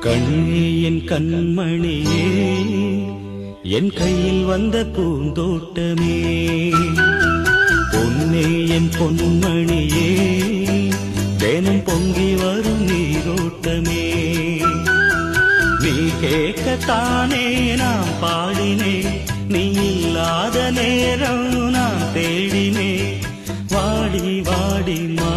கண்ணே என் கண்மணியே, என் கையில் வந்த பூந்தோட்டமே, பொன்னே என் பொன்மணியே, தினம் பொங்கி வரும் நீரோட்டமே. நீ கேட்கத்தானே நான் பாடினேன், நீ இல்லாத நேரம் நான் தேடினேன். வாடி வாடி மா